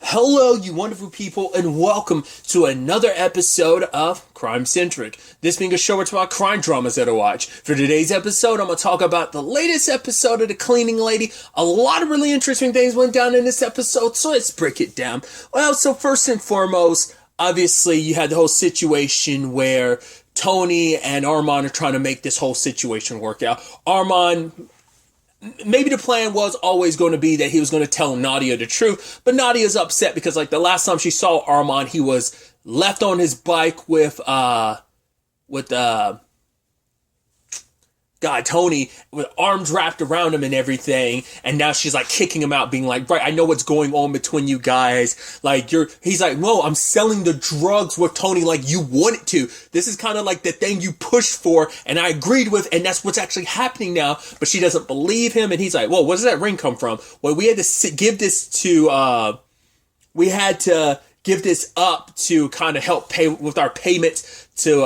Hello, you wonderful people, and welcome to another episode of Crime Centric. This being a show where it's about crime dramas that I watch. For today's episode, I'm going to talk about the latest episode of The Cleaning Lady. A lot of really interesting things went down in this episode, so let's break it down. Well, so first and foremost, obviously, you had the whole situation where Tony and Armand are trying to make this whole situation work out. Armand, maybe the plan was always going to be that he was going to tell Nadia the truth, but Nadia's upset because, like, the last time she saw Armand, he was left on his bike with Tony, with arms wrapped around him and everything, and now she's like kicking him out, being like, right, I know what's going on between you guys, like, he's like, no, I'm selling the drugs with Tony like you wanted to. This is kind of like the thing you pushed for, and I agreed with, and that's what's actually happening now, but she doesn't believe him, and he's like, whoa, where does that ring come from? Well, we had to give this up to kind of help pay with our payments to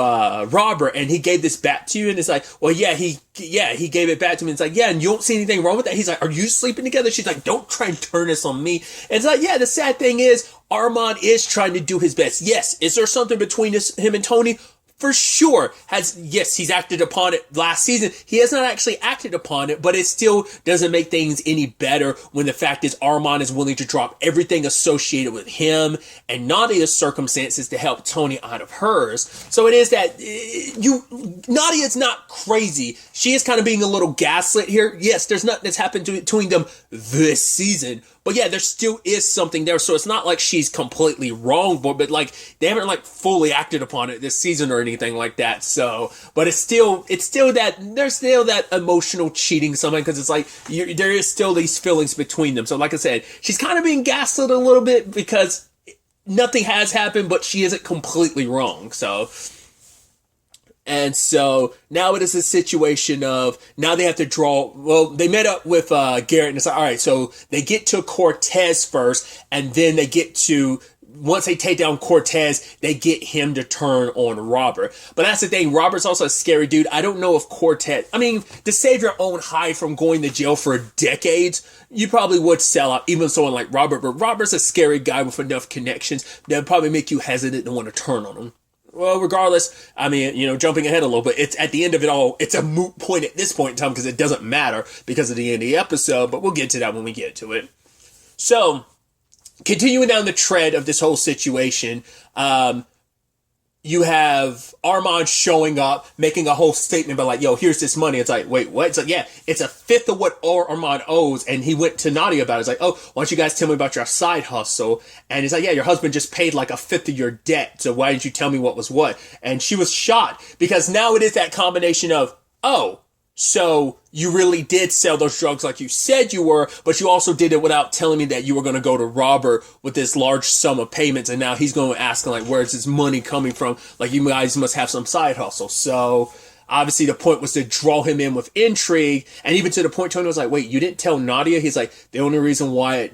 Robert, and he gave this back to you, and it's like, well, he gave it back to me, and it's like, yeah, and you don't see anything wrong with that? He's like, are you sleeping together? She's like, don't try and turn this on me. And it's like, yeah, the sad thing is, Armand is trying to do his best. Yes, is there something between him and Tony? For sure. He's acted upon it last season. He has not actually acted upon it, but it still doesn't make things any better when the fact is Armand is willing to drop everything associated with him and Nadia's circumstances to help Tony out of hers. So it is that Nadia's not crazy. She is kind of being a little gaslit here. Yes, there's nothing that's happened between them this season, but yeah, there still is something there. So it's not like she's completely wrong, but like they haven't like fully acted upon it this season or anything like that. So, but there's still that emotional cheating something, because it's like there is still these feelings between them. So like I said, she's kind of being gaslit a little bit because nothing has happened, but she isn't completely wrong. And so now it is a situation of, now they have to they met up with Garrett, and it's like, all right, so they get to Cortez first, and then once they take down Cortez, they get him to turn on Robert. But that's the thing, Robert's also a scary dude. I don't know if to save your own hide from going to jail for decades, you probably would sell out even someone like Robert, but Robert's a scary guy with enough connections that would probably make you hesitant to want to turn on him. Well, regardless, I mean, jumping ahead a little bit, it's at the end of it all, it's a moot point at this point in time because it doesn't matter because of the end of the episode, but we'll get to that when we get to it. So, continuing down the tread of this whole situation, you have Armand showing up, making a whole statement about like, yo, here's this money. It's like, wait, what? It's like, yeah, it's a fifth of what Armand owes. And he went to Nadia about it. It's like, oh, why don't you guys tell me about your side hustle? And he's like, yeah, your husband just paid like a fifth of your debt. So why didn't you tell me what was what? And she was shocked because now it is that combination of, oh, so you really did sell those drugs like you said you were, but you also did it without telling me that you were going to go to Robert with this large sum of payments, and now he's going to ask like, where's this money coming from? Like, you guys must have some side hustle. So obviously the point was to draw him in with intrigue, and even to the point Tony was like, wait, you didn't tell Nadia? He's like, the only reason why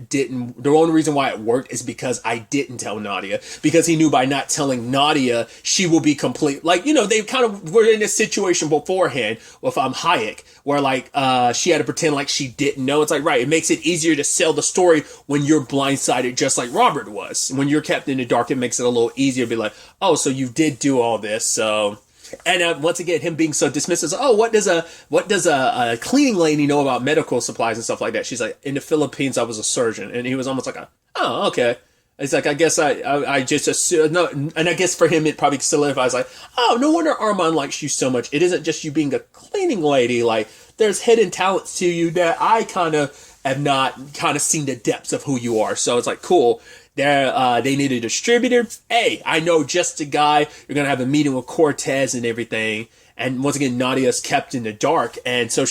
it worked is because I didn't tell Nadia, because he knew by not telling Nadia, she will be complete. Like, they kind of were in this situation beforehand with Hayek, where like, she had to pretend like she didn't know. It's like, right, it makes it easier to sell the story when you're blindsided just like Robert was. When you're kept in the dark, it makes it a little easier to be like, oh, so you did do all this, so... And once again, him being so dismissive, oh, what does a cleaning lady know about medical supplies and stuff like that? She's like, in the Philippines, I was a surgeon, and he was almost like, oh, okay. It's like, I guess I just assume, no, and I guess for him it probably solidifies like, oh, no wonder Armand likes you so much. It isn't just you being a cleaning lady. Like, there's hidden talents to you that I kind of have not kind of seen the depths of who you are. So it's like, cool. They need a distributor. Hey, I know just a guy. You're going to have a meeting with Cortez and everything. And once again, Nadia's kept in the dark. And so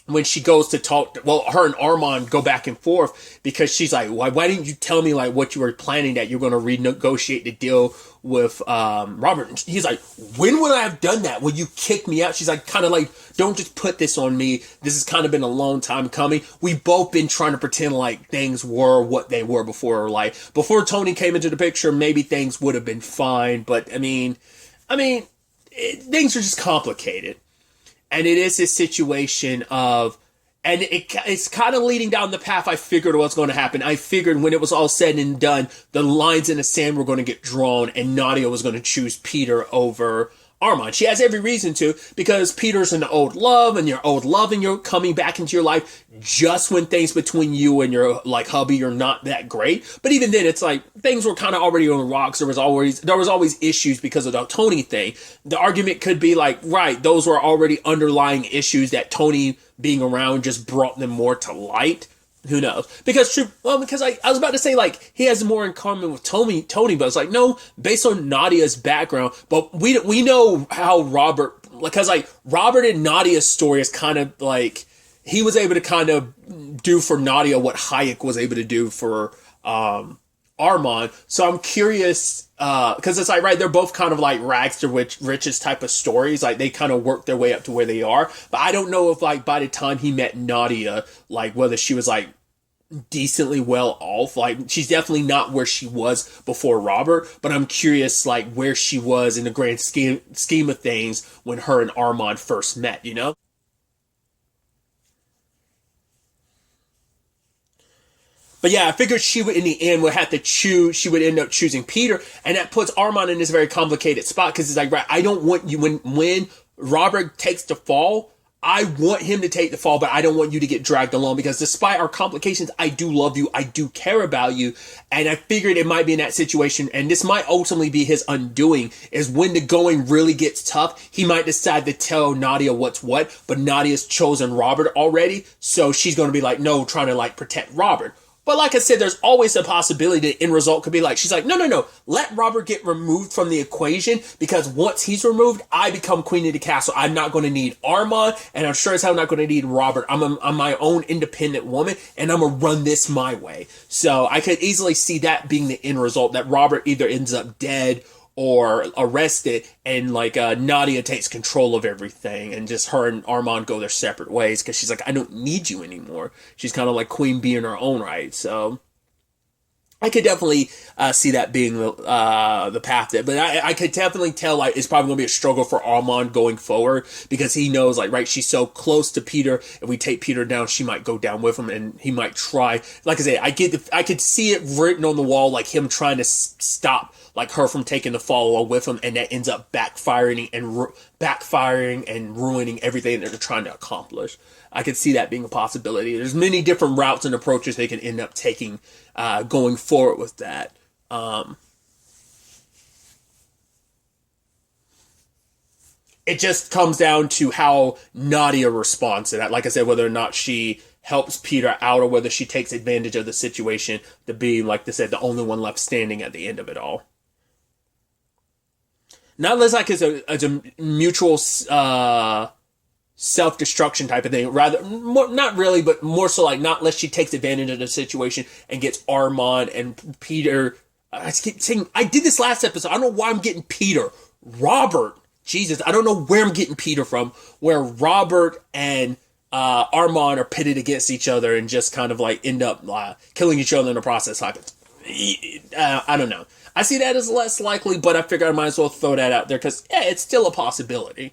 when she goes to talk, her and Armand go back and forth because she's like, why didn't you tell me like what you were planning, that you're going to renegotiate the deal with Robert? And he's like, when would I have done that? When you kicked me out? She's like, kind of like, don't just put this on me. This has kind of been a long time coming. We've both been trying to pretend like things were what they were before. Like, before Tony came into the picture, maybe things would have been fine. But I mean, things are just complicated. And it is this situation of, And it's kind of leading down the path I figured was going to happen. I figured when it was all said and done, the lines in the sand were going to get drawn and Nadia was going to choose Peter over Armand. She has every reason to, because Peter's an old love and you're coming back into your life just when things between you and your like hubby are not that great. But even then, it's like things were kind of already on the rocks. There was always issues because of the Tony thing. The argument could be like, right, those were already underlying issues that Tony being around just brought them more to light. Who knows? Because I was about to say like he has more in common with Tony, but it's like no, based on Nadia's background. But we know how Robert, because like Robert and Nadia's story is kind of like he was able to kind of do for Nadia what Hayek was able to do for Armand. So I'm curious because it's like right, they're both kind of like rags to riches type of stories. Like they kind of work their way up to where they are. But I don't know if like by the time he met Nadia, like whether she was like decently well off. Like she's definitely not where she was before Robert, but I'm curious like where she was in the grand scheme of things when her and Armand first met, you know? But yeah, I figured she would, in the end, would have to choose. She would end up choosing Peter, and that puts Armand in this very complicated spot because it's like, right, I don't want you when Robert takes the fall. I want him to take the fall, but I don't want you to get dragged along because despite our complications, I do love you. I do care about you. And I figured it might be in that situation. And this might ultimately be his undoing is when the going really gets tough. He might decide to tell Nadia what's what, but Nadia's chosen Robert already. So she's going to be like, no, trying to like protect Robert. But like I said, there's always a possibility the end result could be like, she's like, no. Let Robert get removed from the equation because once he's removed, I become queen of the castle. I'm not going to need Armand and I'm sure as hell not going to need Robert. I'm my own independent woman and I'm going to run this my way. So I could easily see that being the end result, that Robert either ends up dead or arrested and like Nadia takes control of everything and just her and Armand go their separate ways because she's like, I don't need you anymore. She's kind of like queen bee in her own right. So I could definitely see that being the path there, but I could definitely tell like it's probably gonna be a struggle for Armand going forward because he knows like right, she's so close to Peter. If we take Peter down, she might go down with him, and he might try. Like I say, I could see it written on the wall, like him trying to stop like her from taking the fall along with him, and that ends up backfiring and ruining everything that they're trying to accomplish. I could see that being a possibility. There's many different routes and approaches they can end up taking going forward with that. It just comes down to how Nadia responds to that. Like I said, whether or not she helps Peter out or whether she takes advantage of the situation to be, like I said, the only one left standing at the end of it all. Not less like it's a mutual self-destruction type of thing. Rather, more, not really, but more so like not unless she takes advantage of the situation and gets Armand and Peter. I keep saying, I did this last episode. I don't know why I'm getting Peter. Robert. Jesus, I don't know where I'm getting Peter from. Where Robert and Armand are pitted against each other and just kind of like end up killing each other in the process. I don't know. I see that as less likely, but I figure I might as well throw that out there because, yeah, it's still a possibility.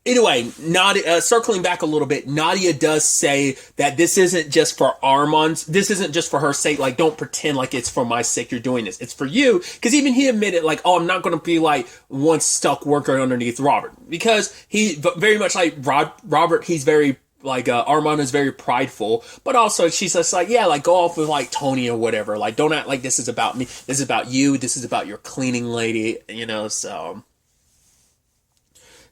Anyway, Nadia, circling back a little bit, Nadia does say that this isn't just for Armand's, this isn't just for her sake, like, don't pretend like it's for my sake you're doing this. It's for you, because even he admitted, like, oh, I'm not going to be, like, one stuck worker underneath Robert. Because he, very much like Robert, he's very, like, Armand is very prideful, but also she's just like, yeah, like, go off with, like, Tony or whatever. Like, don't act like this is about me. This is about you. This is about your cleaning lady, you know, so...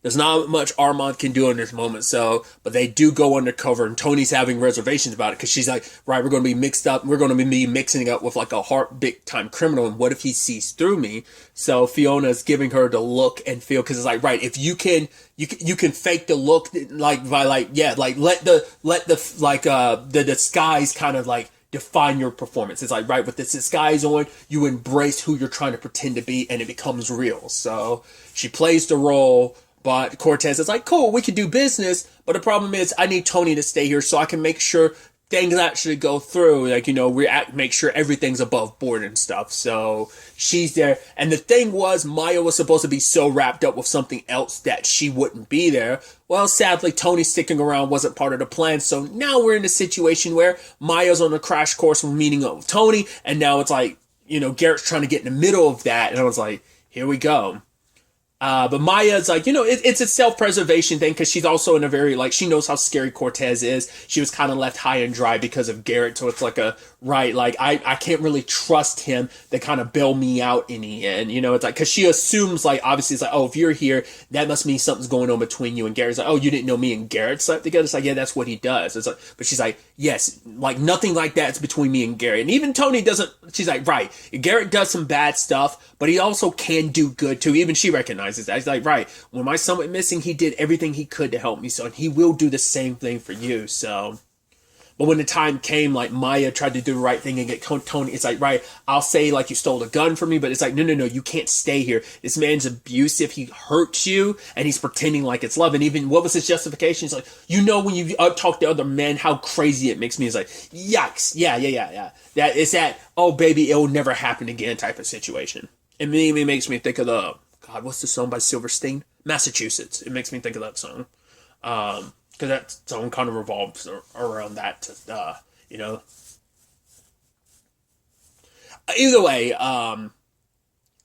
There's not much Armand can do in this moment, so, but they do go undercover, and Tony's having reservations about it, because she's like, right, we're going to be mixed up, we're going to be mixing up with, like, a big-time criminal, and what if he sees through me? So Fiona's giving her the look and feel, because it's like, right, if you can fake the look, like, by, like, yeah, like, let the disguise kind of, like, define your performance. It's like, right, with this disguise on, you embrace who you're trying to pretend to be, and it becomes real. So she plays the role. But Cortez is like, cool, we could do business, but the problem is I need Tony to stay here so I can make sure things actually go through, like, make sure everything's above board and stuff. So she's there. And the thing was, Maya was supposed to be so wrapped up with something else that she wouldn't be there. Well, sadly, Tony sticking around wasn't part of the plan. So now we're in a situation where Maya's on a crash course from meeting up with Tony. And now it's like, Garrett's trying to get in the middle of that. And I was like, here we go. But Maya's like, it's a self-preservation thing because she's also in a very, like, she knows how scary Cortez is. She was kind of left high and dry because of Garrett. So it's like I can't really trust him to kind of bail me out in the end. It's like, because she assumes, like, obviously it's like, oh, if you're here, that must mean something's going on between you and Garrett. It's like, oh, you didn't know me and Garrett slept together? It's like, yeah, that's what he does. It's like, but she's like, yes, like, nothing like that's between me and Garrett. And even Tony doesn't, she's like, right, Garrett does some bad stuff, but he also can do good too. Even she recognizes that. He's like, right, when my son went missing, he did everything he could to help me, so he will do the same thing for you. So, but when the time came, like, Maya tried to do the right thing and get Tony, it's like, right, I'll say, like, you stole a gun from me, but it's like, no, you can't stay here. This man's abusive. He hurts you, and he's pretending like it's love. And even, what was his justification? It's like, when you talk to other men, how crazy it makes me. It's like, yikes, yeah. That is that, oh, baby, it'll never happen again type of situation. And it makes me think of God, what's the song by Silverstein? Massachusetts. It makes me think of that song. Because that song kind of revolves around that, Either way,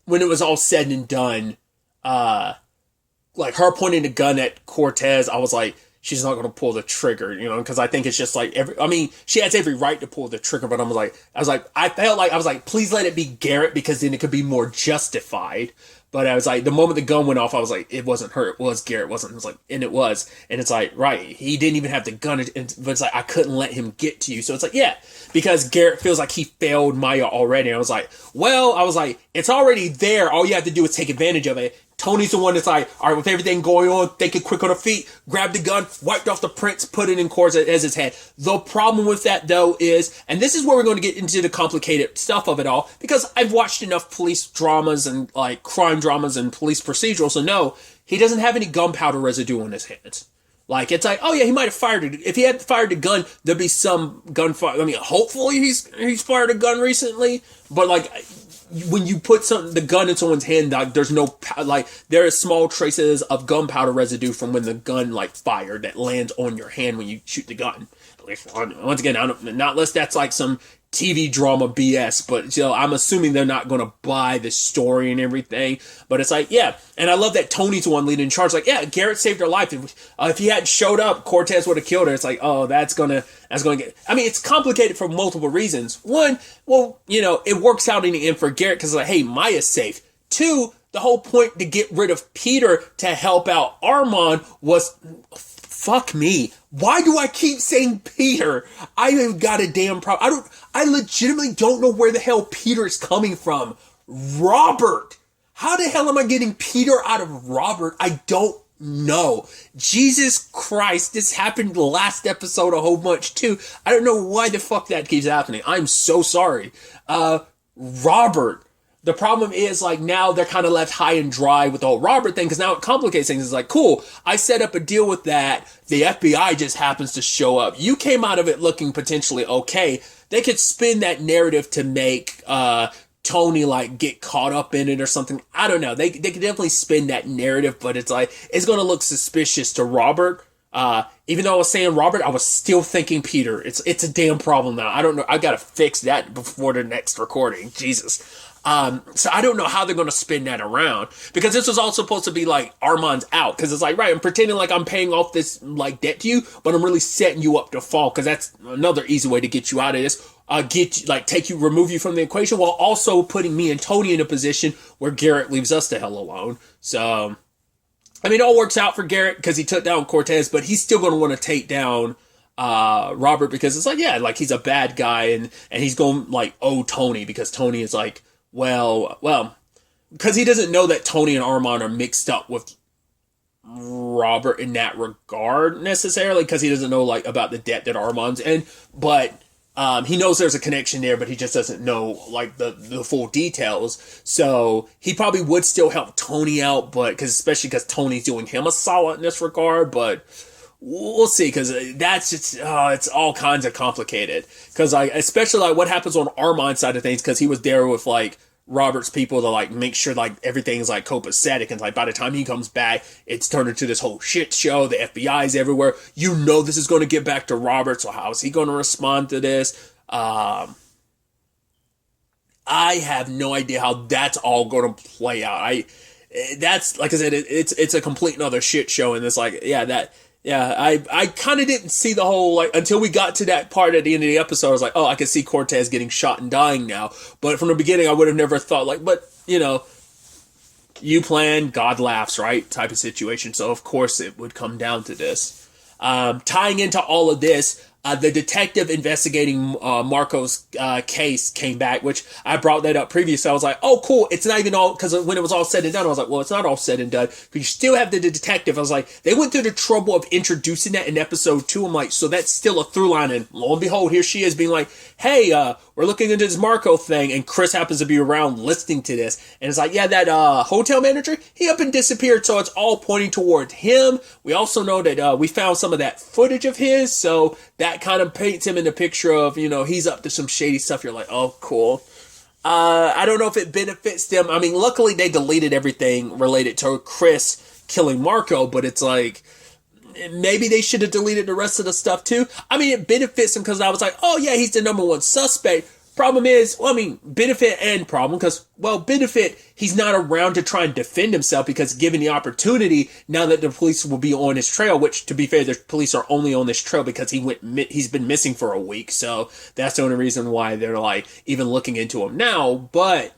when it was all said and done, like, her pointing the gun at Cortez, I was like, she's not going to pull the trigger, because I think it's just like she has every right to pull the trigger, but I felt like, please let it be Garrett, because then it could be more justified. But I was like, the moment the gun went off, I was like, it wasn't her, it was Garrett, wasn't. It was like, and it was. And it's like, right, he didn't even have the gun, but it's like, I couldn't let him get to you. So it's like, yeah, because Garrett feels like he failed Maya already. And I was like, it's already there. All you have to do is take advantage of it. Tony's the one that's like, all right, with everything going on, thinking quick on her feet, grabbed the gun, wiped off the prints, put it in Cortez's head. The problem with that, though, is, and this is where we're going to get into the complicated stuff of it all, because I've watched enough police dramas and, like, crime dramas and police procedurals to know he doesn't have any gunpowder residue on his hands. Like, it's like, oh yeah, he might have fired it. If he had fired a gun, there'd be some gunfire. I mean, hopefully he's fired a gun recently, but, like, when you put the gun in someone's hand, like, there's no, like, there are small traces of gunpowder residue from when the gun, like, fired that lands on your hand when you shoot the gun. At least, once again, not unless that's like some TV drama BS, but I'm assuming they're not going to buy the story and everything. But it's like, yeah, and I love that Tony's the one leading charge. Like, yeah, Garrett saved her life. If he hadn't showed up, Cortez would have killed her. It's like, oh, that's gonna get. I mean, it's complicated for multiple reasons. One, well, it works out in the end for Garrett because, like, hey, Maya's safe. Two, the whole point to get rid of Peter to help out Armand was, fuck me, why do I keep saying Peter? I have got a damn problem. I legitimately don't know where the hell Peter is coming from. Robert. How the hell am I getting Peter out of Robert? I don't know. Jesus Christ, this happened last episode a whole bunch too. I don't know why the fuck that keeps happening. I'm so sorry. Robert. The problem is, like, now they're kind of left high and dry with the whole Robert thing, because now it complicates things. It's like, cool, I set up a deal with that. The FBI just happens to show up. You came out of it looking potentially okay. They could spin that narrative to make Tony, like, get caught up in it or something. I don't know. They could definitely spin that narrative, but it's like, it's going to look suspicious to Robert. Even though I was saying Robert, I was still thinking Peter. It's a damn problem now. I don't know. I got to fix that before the next recording. Jesus. So I don't know how they're going to spin that around, because this was all supposed to be like Armand's out, because it's like, right, I'm pretending like I'm paying off this, like, debt to you, but I'm really setting you up to fall, because that's another easy way to get you out of this. Remove you from the equation, while also putting me and Tony in a position where Garrett leaves us the hell alone. So, I mean, it all works out for Garrett because he took down Cortez, but he's still going to want to take down Robert, because it's like, yeah, like, he's a bad guy, and he's going to, like, owe Tony, because Tony is like, well, because he doesn't know that Tony and Armand are mixed up with Robert in that regard necessarily, because he doesn't know, like, about the debt that Armand's in, but he knows there's a connection there, but he just doesn't know, like, the full details. So he probably would still help Tony out, but especially because Tony's doing him a solid in this regard. But we'll see, because that's just it's all kinds of complicated. Because like, especially like what happens on Armand's side of things, because he was there with like Robert's people to like make sure like everything's like copacetic, and like by the time he comes back, it's turned into this whole shit show. The FBI's everywhere. You know this is going to get back to Robert, so how is he going to respond to this? I have no idea how that's all going to play out. That's like I said, it's a complete another shit show, and it's like I kind of didn't see the whole, like, until we got to that part at the end of the episode. I was like, oh, I can see Cortez getting shot and dying now. But from the beginning, I would have never thought, like, but you know, you plan, God laughs, right? Type of situation. So of course it would come down to this. Tying into all of this, the detective investigating Marco's case came back, which I brought that up previously. I was like, oh, cool. It's not even all, because when it was all said and done, I was like, well, it's not all said and done, because you still have the detective. I was like, they went through the trouble of introducing that in episode 2. I'm like, so that's still a through line. And lo and behold, here she is being like, hey, we're looking into this Marco thing. And Chris happens to be around listening to this. And it's like, yeah, that hotel manager, he up and disappeared. So it's all pointing toward him. We also know that we found some of that footage of his. So that kind of paints him in the picture of, you know, he's up to some shady stuff. You're like, oh, cool. I don't know if it benefits them. I mean, luckily they deleted everything related to Chris killing Marco, but it's like, maybe they should have deleted the rest of the stuff too. I mean, it benefits him because I was like, oh yeah, he's the number one suspect. Problem is, well, I mean, benefit and problem, because, well, benefit, he's not around to try and defend himself, because given the opportunity, now that the police will be on his trail, which, to be fair, the police are only on this trail because he's been missing for a week, so that's the only reason why they're, like, even looking into him now, and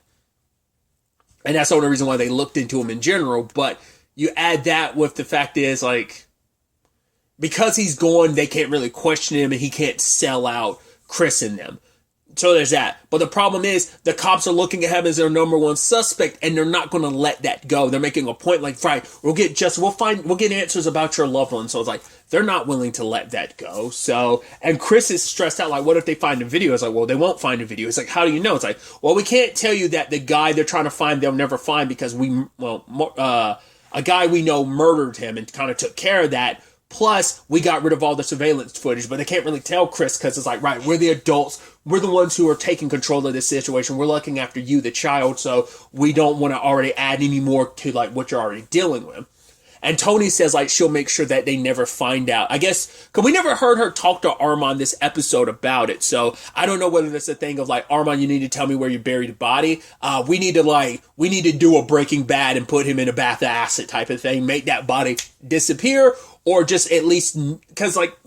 that's the only reason why they looked into him in general, but you add that with the fact is, like, because he's gone, they can't really question him, and he can't sell out Chris and them. So there's that. But the problem is, the cops are looking at him as their number one suspect, and they're not going to let that go. They're making a point like, right, we'll get answers about your loved one. So it's like, they're not willing to let that go. So, and Chris is stressed out, like, what if they find a video? It's like, well, they won't find a video. It's like, how do you know? It's like, well, we can't tell you that the guy they're trying to find, they'll never find, because a guy we know murdered him and kind of took care of that. Plus, we got rid of all the surveillance footage, but they can't really tell Chris, because it's like, right, we're the adults. We're the ones who are taking control of this situation. We're looking after you, the child, so we don't want to already add any more to, like, what you're already dealing with. And Tony says, like, she'll make sure that they never find out. I guess, because we never heard her talk to Armand this episode about it, so I don't know whether that's a thing of, like, Armand, you need to tell me where you buried the body. We need to do a Breaking Bad and put him in a bath of acid type of thing, make that body disappear, or just at least, because, like,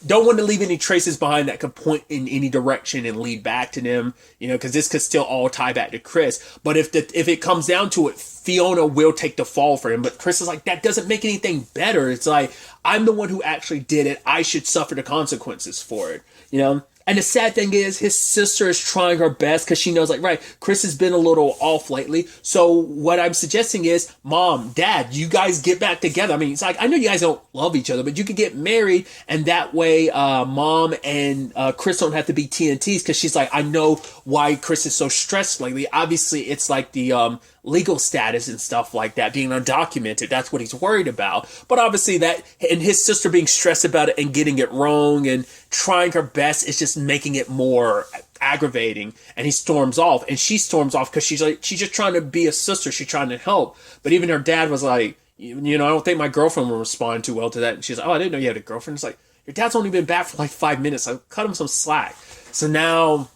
don't want to leave any traces behind that could point in any direction and lead back to them, you know, because this could still all tie back to Chris. But if it comes down to it, Fiona will take the fall for him. But Chris is like, that doesn't make anything better. It's like, I'm the one who actually did it. I should suffer the consequences for it, you know? And the sad thing is, his sister is trying her best, because she knows, like, right, Chris has been a little off lately. So what I'm suggesting is, Mom, Dad, you guys get back together. I mean, it's like, I know you guys don't love each other, but you could get married, and that way Mom and Chris don't have to be TNTs, because she's like, I know why Chris is so stressed lately. Obviously, it's like the legal status and stuff like that being undocumented. That's what he's worried about. But obviously that, and his sister being stressed about it and getting it wrong and trying her best is just making it more aggravating. And he storms off, and she storms off because she's just trying to be a sister. She's trying to help. But even her dad was like, you know, I don't think my girlfriend will respond too well to that. And she's like, oh, I didn't know you had a girlfriend. It's like, your dad's only been back for like 5 minutes. So cut him some slack. So now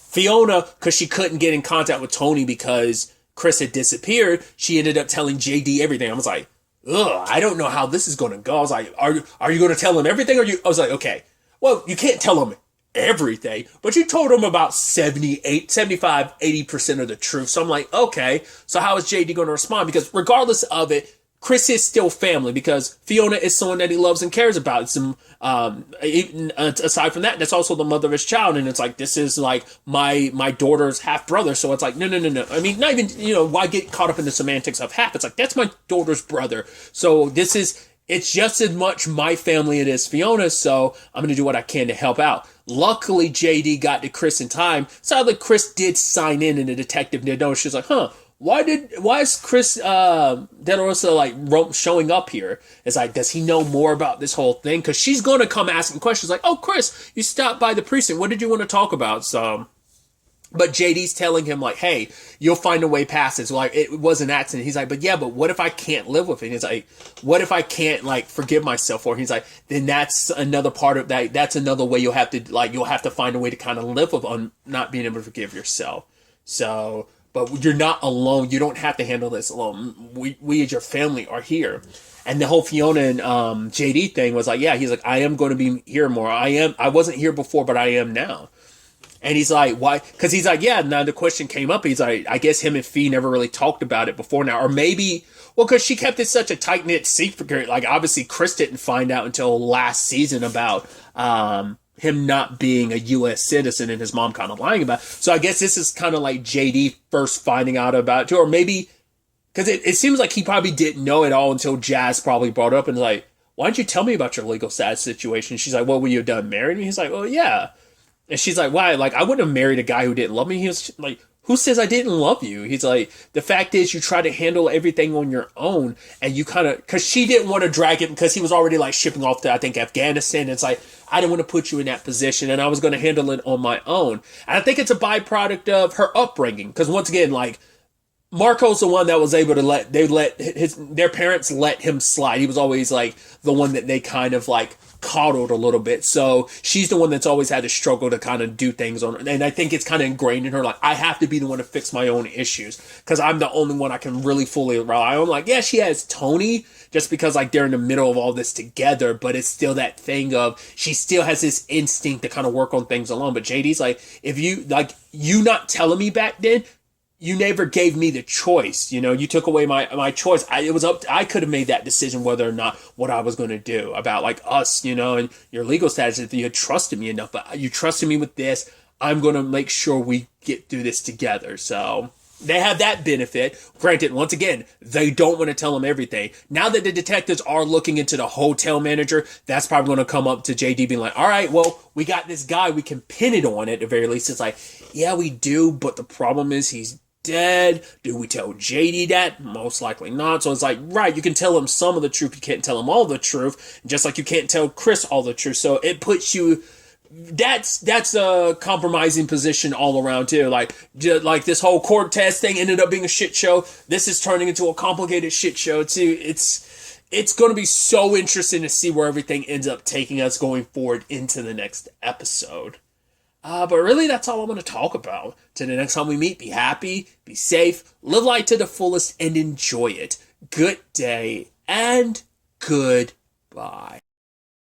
Fiona, because she couldn't get in contact with Tony because Chris had disappeared, she ended up telling JD everything. I was like, ugh, I don't know how this is going to go. I was like, are you going to tell him everything? I was like, okay, well, you can't tell him everything, but you told him about 75, 80% of the truth. So I'm like, okay, so how is JD going to respond? Because regardless of it, Chris is still family, because Fiona is someone that he loves and cares about. It's, aside from that, that's also the mother of his child. And it's like, this is like my daughter's half brother. So it's like, no. I mean, not even, you know, why get caught up in the semantics of half? It's like, that's my daughter's brother. So it's just as much my family it is Fiona's. So I'm going to do what I can to help out. Luckily, JD got to Chris in time. Sadly, Chris did sign in, and the detective did know. She's like, huh, why is Chris De La Rosa like showing up here? It's like, does he know more about this whole thing? Because she's going to come asking questions like, oh, Chris, you stopped by the precinct. What did you want to talk about? So, but JD's telling him like, hey, you'll find a way past this. Like, it was an accident. He's like, but yeah, but what if I can't live with it? He's like, what if I can't like forgive myself for it? He's like, then that's another part of that. That's another way you'll have to find a way to kind of live with on not being able to forgive yourself. So, but you're not alone. You don't have to handle this alone. We as your family are here. And the whole Fiona and JD thing was like, yeah, he's like, I am going to be here more. I wasn't here before, but I am now. And he's like, why? Because he's like, yeah, now the question came up. He's like, I guess him and Fee never really talked about it before now. Or maybe, well, because she kept it such a tight-knit secret. Like, obviously, Chris didn't find out until last season about him not being a U.S. citizen and his mom kind of lying about it. So I guess this is kind of like JD first finding out about it, too. Or maybe, because it seems like he probably didn't know it all until Jazz probably brought up and like, why didn't you tell me about your legal status situation? She's like, well, were you done married? And he's like, well, yeah. And she's like, why? Like, I wouldn't have married a guy who didn't love me. He was like, who says I didn't love you? He's like, the fact is you try to handle everything on your own. And you kind of, because she didn't want to drag it because he was already like shipping off to, I think, Afghanistan. It's like, I didn't want to put you in that position and I was going to handle it on my own. And I think it's a byproduct of her upbringing. Because once again, like, Marco's the one that was able to their parents let him slide. He was always like the one that they kind of like coddled a little bit. So she's the one that's always had to struggle to kind of do things on. And I think it's kind of ingrained in her. Like, I have to be the one to fix my own issues because I'm the only one I can really fully rely on. Like, yeah, she has Tony just because like they're in the middle of all this together, but it's still that thing of she still has this instinct to kind of work on things alone. But JD's like, if you not telling me back then, you never gave me the choice. You know, you took away my choice. I could have made that decision whether or not what I was going to do about like us, you know, and your legal status. If you had trusted me enough, but you trusted me with this, I'm going to make sure we get through this together. So they have that benefit. Granted, once again, they don't want to tell him everything. Now that the detectives are looking into the hotel manager, that's probably going to come up to JD being like, all right, well, we got this guy. We can pin it on it at the very least. It's like, yeah, we do. But the problem is he's dead. Do we tell JD that? Most likely not. So it's like, right, you can tell him some of the truth. You can't tell him all the truth. Just like you can't tell Chris all the truth. So it puts you... That's a compromising position all around too. Like this whole Cortez thing ended up being a shit show. This is turning into a complicated shit show too. It's going to be so interesting to see where everything ends up taking us going forward into the next episode. But really, that's all I'm going to talk about. Till the next time we meet, be happy, be safe, live life to the fullest, and enjoy it. Good day and goodbye.